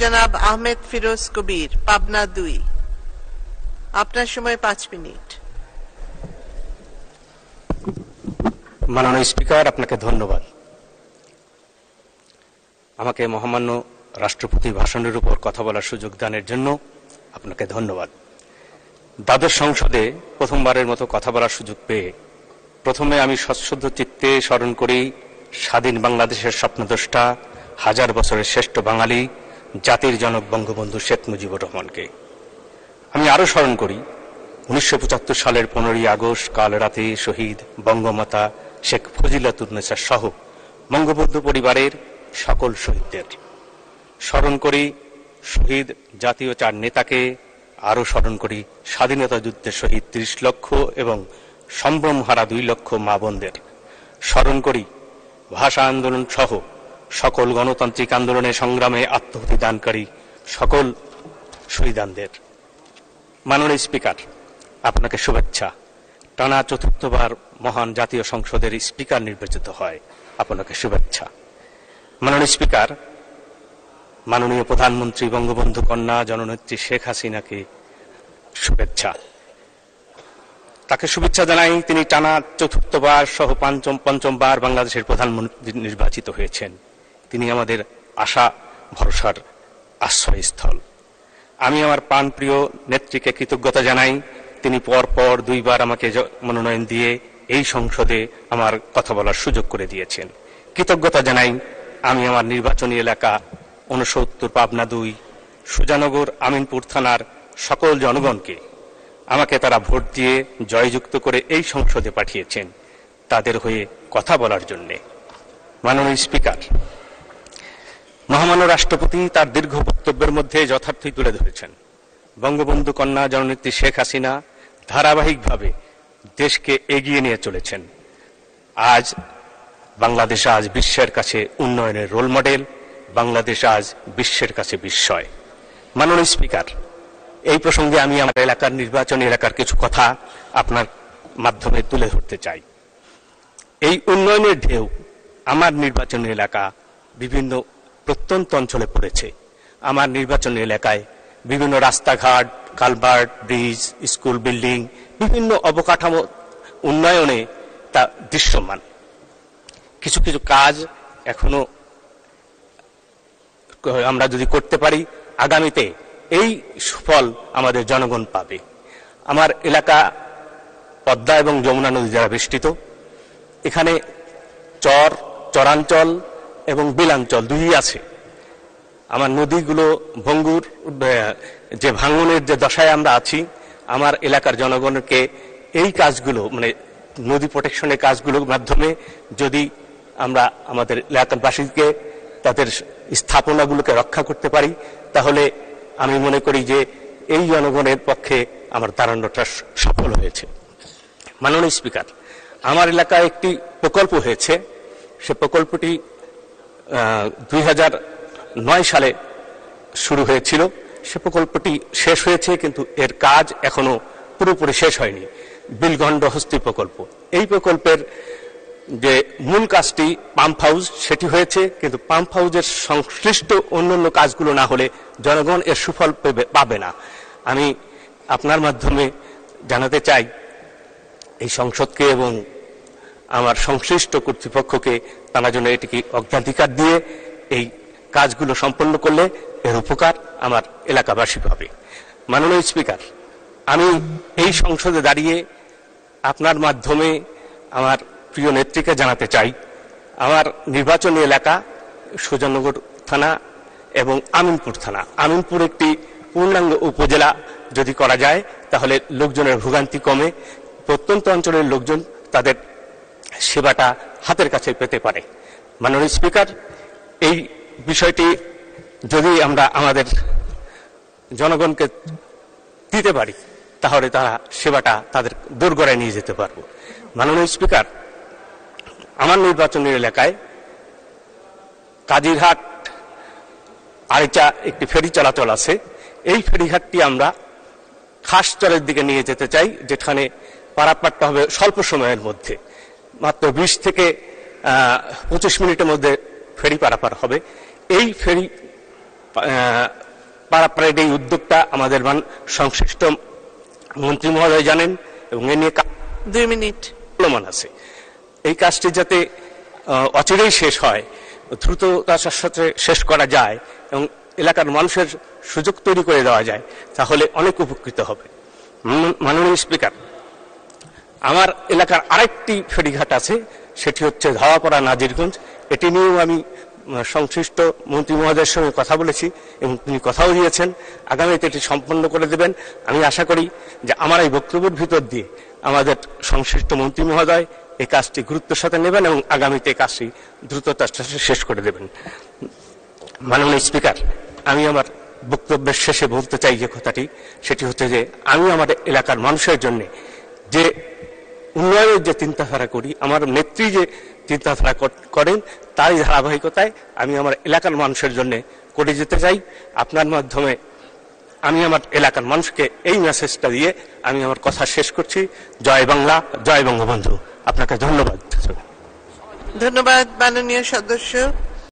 জনাব আহমেদ ফিরোজ কবির, পাবনা 2। আপনার সময় 5 মিনিট। মাননীয় স্পিকার, আপনাকে ধন্যবাদ। আমাকে মহামান্য রাষ্ট্রপতি ভাষণের উপর কথা বলার সুযোগ দানের জন্য আপনাকে ধন্যবাদ। দ্বাদশ সংসদে প্রথমবারের মতো কথা বলার সুযোগ পেয়ে প্রথমে আমি সশ্রদ্ধ চিত্তে স্মরণ করি স্বাধীন বাংলাদেশের স্বপ্নদ্রষ্টা, হাজার বছরের শ্রেষ্ঠ বাঙালি, জাতির জনক বঙ্গবন্ধু শেখ মুজিবুর রহমানকে। আমি আরো স্মরণ করি 1975 সালের 15ই আগস্ট কাল রাতে শহীদ বঙ্গমাতা শেখ ফজিলাতুন্নেছা সহ বঙ্গবন্ধু পরিবারের সকল শহীদদের। স্মরণ করি শহীদ জাতীয় 4 নেতাকে, আরো স্মরণ করি স্বাধীনতা যুদ্ধের শহীদ 30 লক্ষ এবং সম্ভ্রমহারা 2 লক্ষ মা বোনদের। স্মরণ করি ভাষা আন্দোলন সহ সকল গণতান্ত্রিক আন্দোলনের সংগ্রামে আত্মহুতি দানকারী সকল শহীদানদের। মাননীয় স্পিকার, আপনাকে শুভেচ্ছা। টানা 4বার মহান জাতীয় সংসদের স্পিকার নির্বাচিত হয়, আপনাকে শুভেচ্ছা। মাননীয় স্পিকার, মাননীয় প্রধানমন্ত্রী বঙ্গবন্ধু কন্যা জননেত্রী শেখ হাসিনাকে শুভেচ্ছা। তাকে শুভেচ্ছা জানাই, তিনি টানা 4বার সহ পঞ্চমবার বাংলাদেশের প্রধানমন্ত্রী নির্বাচিত হয়েছেন। তিনি আমাদের আশা ভরসার আশ্রয়স্থল। আমি আমার প্রাণপ্রিয় নেত্রীকে কৃতজ্ঞতা জানাই, তিনি পরপর 2বার আমাকে মনোনয়ন দিয়ে এই সংসদে আমার কথা বলার সুযোগ করে দিয়েছেন। কৃতজ্ঞতা জানাই আমি আমার নির্বাচনী এলাকা 69 পাবনা 2 সুজানগর আমিনপুর থানার সকল জনগণকে। আমাকে তারা ভোট দিয়ে জয়যুক্ত করে এই সংসদে পাঠিয়েছেন তাদের হয়ে কথা বলার জন্য। মাননীয় স্পিকার, মহামান্য রাষ্ট্রপতি তার দীর্ঘ বক্তব্যের মধ্যে যথার্থই তুলে ধরেছেন বঙ্গবন্ধু কন্যা জননেত্রী শেখ হাসিনা ধারাবাহিকভাবে দেশকে এগিয়ে নিয়ে চলেছেন। আজ বাংলাদেশ বিশ্বের কাছে উন্নয়নের রোল মডেল, বাংলাদেশ আজ বিশ্বের কাছে বিস্ময়। মাননীয় স্পিকার, এই প্রসঙ্গে আমি আমার এলাকার নির্বাচনী এলাকার কিছু কথা আপনার মাধ্যমে তুলে ধরতে চাই। এই উন্নয়নের ঢেউ আমার নির্বাচনী এলাকা বিভিন্ন প্রত্যন্ত অঞ্চলে পড়েছে। আমার নির্বাচনী এলাকায় বিভিন্ন রাস্তাঘাট, কালভার্ট, ব্রিজ, স্কুল বিল্ডিং, বিভিন্ন অবকাঠামো উন্নয়নে তা দৃশ্যমান। কিছু কিছু কাজ এখনো আমরা যদি করতে পারি, আগামীতে এই সুফল আমাদের জনগণ পাবে। আমার এলাকা পদ্মা এবং যমুনা নদী দ্বারা বেষ্টিত। এখানে চরাঞ্চল এবং বিলাঞ্চল 2ই আছে। আমার নদীগুলো ভঙ্গুর, যে ভাঙনের যে দশায় আমরা আছি, আমার এলাকার জনগণকে এই কাজগুলো মানে নদী প্রোটেকশনের কাজগুলোর মাধ্যমে যদি আমরা আমাদের এলাকাবাসীকে তাদের স্থাপনাগুলোকে রক্ষা করতে পারি, তাহলে আমি মনে করি যে এই জনগণের পক্ষে আমার দাঁড়ানোটা সফল হয়েছে। মাননীয় স্পিকার, আমার এলাকায় একটি প্রকল্প হয়েছে। সে প্রকল্পটি 2009 সালে শুরু হয়েছিল। সে প্রকল্পটি শেষ হয়েছে, কিন্তু এর কাজ এখনো পুরোপুরি শেষ হয়নি। বিলগন্ড হস্তি প্রকল্প, এই প্রকল্পের যে মূল কাজটি পাম্প হাউস, সেটি হয়েছে, কিন্তু পাম্প হাউসের সংশ্লিষ্ট অন্যান্য কাজগুলো না হলে জনগণ এর সুফল পাবে না। আমি আপনার মাধ্যমে জানাতে চাই এই সংসদকে এবং আমার সংশ্লিষ্ট কর্তৃপক্ষকে, তারা যেন এটিকে অগ্রাধিকার দিয়ে এই কাজগুলো সম্পন্ন করলে এর উপকার আমার এলাকাবাসী পাবে। মাননীয় স্পিকার, আমি এই সংসদে দাঁড়িয়ে আপনার মাধ্যমে আমার প্রিয় নেত্রীকে জানাতে চাই, আমার নির্বাচনী এলাকা সুজানগর থানা এবং আমিনপুর থানা। আমিনপুর একটি পূর্ণাঙ্গ উপজেলা যদি করা যায় তাহলে লোকজনের ভোগান্তি কমে, প্রত্যন্ত অঞ্চলের লোকজন তাদের সেবাটা হাতের কাছে পেতে পারে। মাননীয় স্পিকার, এই বিষয়টি যদি আমরা আমাদের জনগণকে দিতে পারি তাহলে তারা সেবাটা তাদের দোরগোড়ায় নিয়ে যেতে পারবো। মাননীয় স্পিকার, আমার নির্বাচনী এলাকায় কাজিরহাট আরিচা একটি ফেরি চলাচল আছে। এই ফেরিঘাটটি আমরা খাসচরের দিকে নিয়ে যেতে চাই, যেখানে পারাপারটা হবে স্বল্প সময়ের মধ্যে, মাত্র 20 থেকে 25 মিনিটের মধ্যে ফেরি পারাপার হবে। এই ফেরি পাড়া প্রাইড এই উদ্যোগটা আমাদের সংশ্লিষ্ট মন্ত্রী মহোদয় জানেন এবং এ নিয়ে 2 মিনিট চলমান আছে। এই কাজটি যাতে অচিরেই শেষ হয়, দ্রুততার সাথে শেষ করা যায় এবং এলাকার মানুষের সুযোগ তৈরি করে দেওয়া যায়, তাহলে অনেক উপকৃত হবে। মাননীয় স্পিকার, আমার এলাকার আরেকটি ফেরিঘাট আছে, সেটি হচ্ছে ধাওয়াপাড়া নাজিরগঞ্জ। এটি নিয়েও আমি সংশ্লিষ্ট মন্ত্রী মহোদয়ের সঙ্গে কথা বলেছি এবং তিনি কথাও দিয়েছেন আগামীতে এটি সম্পন্ন করে দেবেন। আমি আশা করি যে আমার এই বক্তব্যের ভিতর দিয়ে আমাদের সংশ্লিষ্ট মন্ত্রী মহোদয় এই কাজটি গুরুত্বের সাথে নেবেন এবং আগামীতে এই কাজটি দ্রুততার সাথে শেষ করে দেবেন। মাননীয় স্পিকার, আমি আমার বক্তব্যের শেষে বলতে চাই যে কথাটি, সেটি হচ্ছে যে আমি আমার এলাকার মানুষের জন্য যে উন্নয়নের যে চিন্তাধারা করি, আমার নেত্রী যে চিন্তাধারা করেন, তারই ধারাবাহিকতায় আমি আমার এলাকার মানুষের জন্য করে যেতে চাই। আপনার মাধ্যমে আমি আমার এলাকার মানুষকে এই মেসেজটা দিয়ে আমি আমার কথা শেষ করছি। জয় বাংলা, জয় বঙ্গবন্ধু। আপনাকে ধন্যবাদ। ধন্যবাদ মাননীয় সদস্য।